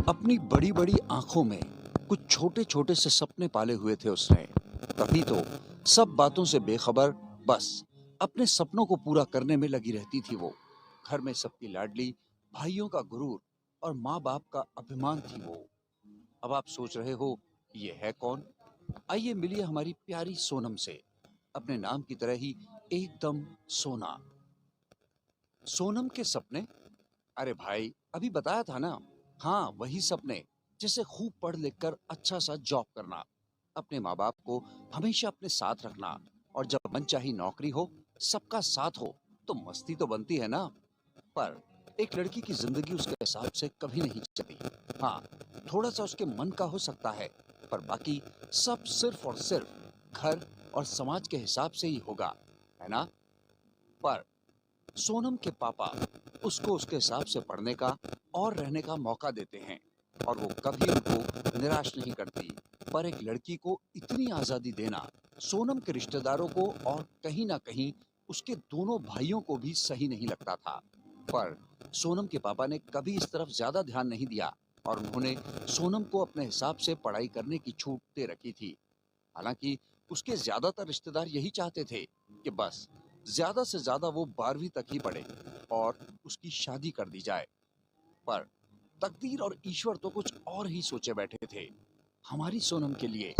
अपनी बड़ी-बड़ी आँखों में कुछ छोटे-छोटे से सपने पाले हुए थे उसने। तभी तो सब बातों से बेखबर बस अपने सपनों को पूरा करने में लगी रहती थी वो। घर में सबकी लाडली, भाइयों का गुरूर और माँ-बाप का अभिमान थी वो। अब आप सोच रहे हो ये है कौन? आइए मिलिए हमारी प्यारी सोनम से। अपने नाम की तरह ही एकदम सोना। सोनम के सपने? अरे भाई, अभी बताया था ना। हाँ, वही सपने, जैसे खूब पढ़ लिख कर अच्छा सा जॉब करना, अपने माँ बाप को हमेशा अपने साथ रखना, और जब मनचाही नौकरी हो, सबका साथ हो, तो मस्ती तो बनती है ना। पर एक लड़की की जिंदगी उसके हिसाब से कभी नहीं चलती। हाँ, थोड़ा सा उसके मन का हो सकता है, पर बाकी सब सिर्फ और सिर्फ घर और समाज के हिसाब से ही होगा, है ना। पर सोनम के पापा उसको उसके हिसाब से पढ़ने का और रहने का मौका देते हैं, और वो कभी उनको निराश नहीं करती। पर एक लड़की को इतनी आजादी देना सोनम के रिश्तेदारों को और कहीं ना कहीं उसके दोनों भाइयों को भी सही नहीं लगता था। पर सोनम के पापा ने कभी इस तरफ ज्यादा ध्यान नहीं दिया, और उन्होंने सोनम को अपने हिसाब से पढ़ाई करने की छूट दे रखी थी। हालांकि उसके ज्यादातर रिश्तेदार यही चाहते थे कि बस ज्यादा से ज्यादा वो 12वीं तक ही पढ़े और उसकी शादी कर दी जाए। पर तकदीर और ईश्वर तो कुछ और ही सोचे बैठे थे हमारी सोनम के लिए।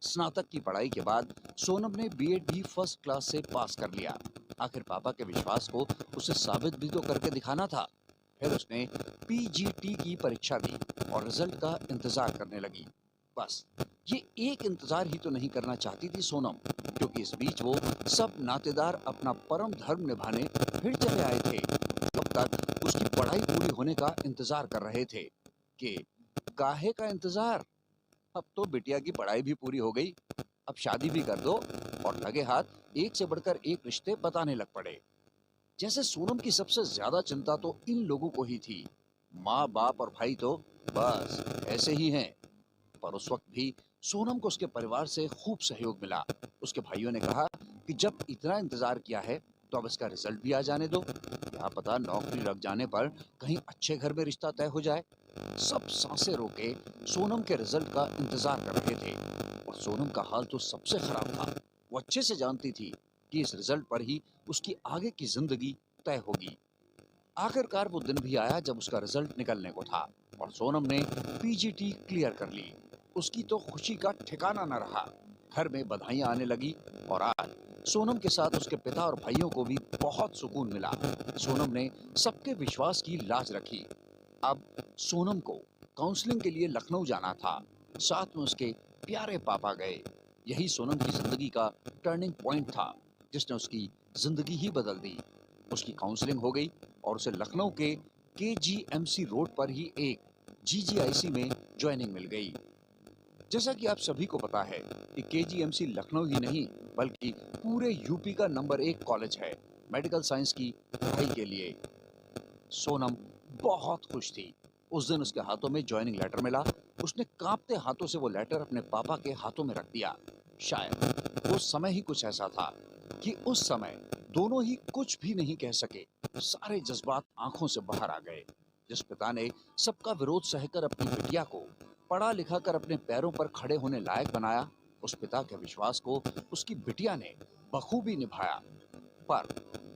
स्नातक की पढ़ाई के बाद सोनम ने बीएड भी फर्स्ट क्लास से पास कर लिया। आखिर पापा के विश्वास को उसे साबित भी तो करके दिखाना था। फिर उसने पीजीटी की परीक्षा दी और रिजल्ट का इंतजार करने लगी। बस ये एक इंतजार ही तो नहीं करना चाहती थी सोनम, क्योंकि इस बीच वो सब नातेदार अपना परम धर्म निभाने फिर चले आए थे। तब तक उसकी पढ़ाई पूरी होने का इंतजार कर रहे थे कि काहे का इंतजार, अब तो बिटिया की पढ़ाई भी पूरी हो गई, अब शादी भी कर दो। और लगे हाथ एक से बढ़कर एक रिश्ते बताने लग पड़े। जैसे सोनम की सबसे ज्यादा चिंता तो इन लोगों को ही थी। माँ बाप और भाई तो बस ऐसे ही हैं। पर उस वक्त भी सोनम को उसके परिवार से खूब सहयोग मिला। उसके भाइयों ने कहा कि जब इतना इंतजार किया है तो अब इसका रिजल्ट भी आ जाने दो, क्या पता नौकरी लग जाने पर कहीं अच्छे घर में रिश्ता तय हो जाए। सब सांसें रोके सोनम के रिजल्ट का इंतजार कर रहे थे। और सोनम का हाल तो सबसे खराब था। वो अच्छे से जानती थी कि इस रिजल्ट पर ही उसकी आगे की जिंदगी तय होगी। आखिरकार वो दिन भी आया जब उसका रिजल्ट निकलने को था और सोनम ने पीजीटी क्लियर कर ली। उसकी तो खुशी का ठिकाना न रहा। घर में बधाइयां आने लगी, और आज सोनम के साथ उसके पिता और भाइयों को भी बहुत सुकून मिला। सोनम ने सबके विश्वास की लाज रखी। अब सोनम को काउंसलिंग के लिए लखनऊ जाना था। साथ में उसके प्यारे पापा गए। यही सोनम की जिंदगी का टर्निंग पॉइंट था, जिसने उसकी जिंदगी ही बदल दी। उसकी काउंसलिंग हो गई और उसे लखनऊ के केजीएमसी रोड पर ही एक जीजीआईसी में ज्वाइनिंग मिल गई। जैसा कि आप सभी को पता है कि केजीएमसी लखनऊ ही नहीं बल्कि पूरे यूपी का नंबर 1 कॉलेज है मेडिकल साइंस की पढ़ाई के लिए। सोनम बहुत खुश थी। उस दिन उसके हाथों में ज्वाइनिंग लेटर मिला। उसने कांपते हाथों से वो लेटर अपने पापा के हाथों में रख दिया। शायद वो समय ही कुछ ऐसा था कि उस समय दोनों ही कुछ भी नहीं कह सके। सारे जज्बात आंखों से बाहर आ गए। जिस पिता ने सबका विरोध सहकर अपनी बिटिया को पढ़ा लिखा कर अपने पैरों पर खड़े होने लायक बनाया, उस पिता के विश्वास को उसकी बिटिया ने बखूबी निभाया। पर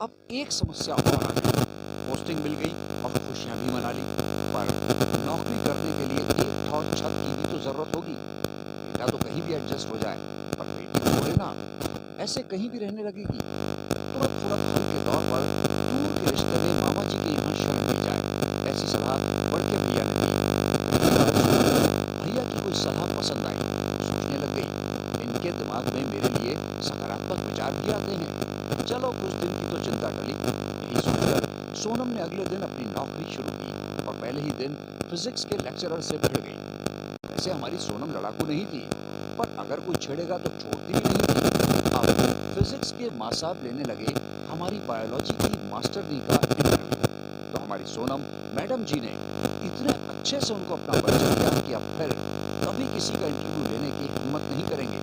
अब एक समस्या और आ गई। पोस्टिंग मिल गई और खुशियां भी मना ली, पर नौकरी करने के लिए एक ठौर छत की भी तो जरूरत होगी। बेटा तो कहीं भी एडजस्ट हो जाए, पर बेटी थोड़े ना ऐसे कहीं भी रहने लगेगी। तुरंत थोड़ा फल के तौर पर दूर के रिश्ते में मामा जी के यहाँ शरण मिल जाए, ऐसी सलाह बड़के भैया ने दी। भैया की कोई सलाह पसंद आई तो सोचने लग गई, इनके दिमाग में मेरे लिए सकारात्मक विचार भी आते हैं, चलो कुछ दिन की तो चिंता टली। यही सोचकर सोनम ने अगले दिन अपनी नौकरी शुरू की और पहले ही दिन फिजिक्स के लेक्चरर से भिड़ गई। वैसे हमारी सोनम लड़ाकू नहीं थी, पर अगर कोई छेड़ेगा तो छोड़ती भी नहीं थी। अब फिजिक्स के मासाब लेने लगे हमारी बायोलॉजी की मास्टरनी का इंटरव्यू। तो हमारी सोनम मैडम जी ने इतने अच्छे से उनको अपना परिचय दिया कि अब फिर कभी किसी का इंटरव्यू लेने की हिम्मत नहीं करेंगे।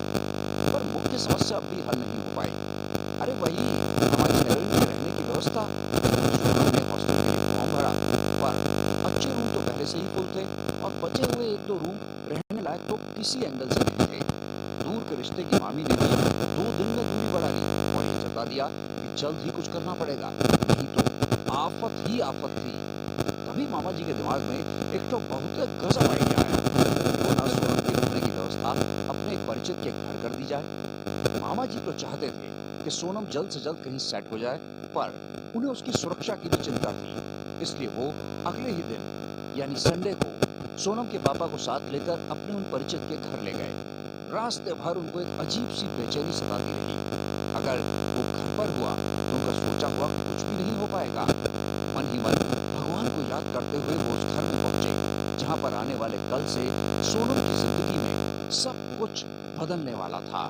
पर मुख्य समस्या अब भी हल नहीं हो पाई। अरे वही हमारी नगरी में रहने की व्यवस्था। सोनम ने हॉस्टल के लिए फॉर्म भरा, पर अच्छे रूम तो पहले से ही फुल थे और बचे हुए एक दो रूम रहने लायक तो किसी एंगल से नहीं थे। दूर के रिश्ते की मामी ने भी 2 दिन में दूरी बढ़ा दी और ये जता दिया कि जल्द ही कुछ करना पड़ेगा, नहीं तो आफत ही आफत थी। तभी मामा जी के दिमाग में एक तो बहुत गजब आइडिया आया। क्यों ना सोनम के रुकने की व्यवस्था अपने एक परिचित के घर कर दी जाए। मामा जी तो चाहते थे कि सोनम जल्द से जल्द कहीं सेट हो जाए, पर उन्हें उसकी सुरक्षा की भी चिंता थी। इसलिए वो अगले ही दिन यानी संडे को सोनम के पापा को साथ लेकर अपने उन परिचित के घर ले गए। रास्ते भर उनको एक अजीब सी बेचैनी सताती रही। अगर वो घर पर हुआ तो उनका सोचा हुआ कुछ भी नहीं हो पाएगा। मन ही मन भगवान को याद करते हुए वो उस घर में पहुंचे जहां पर आने वाले कल से सोनम की जिंदगी में सब कुछ बदलने वाला था।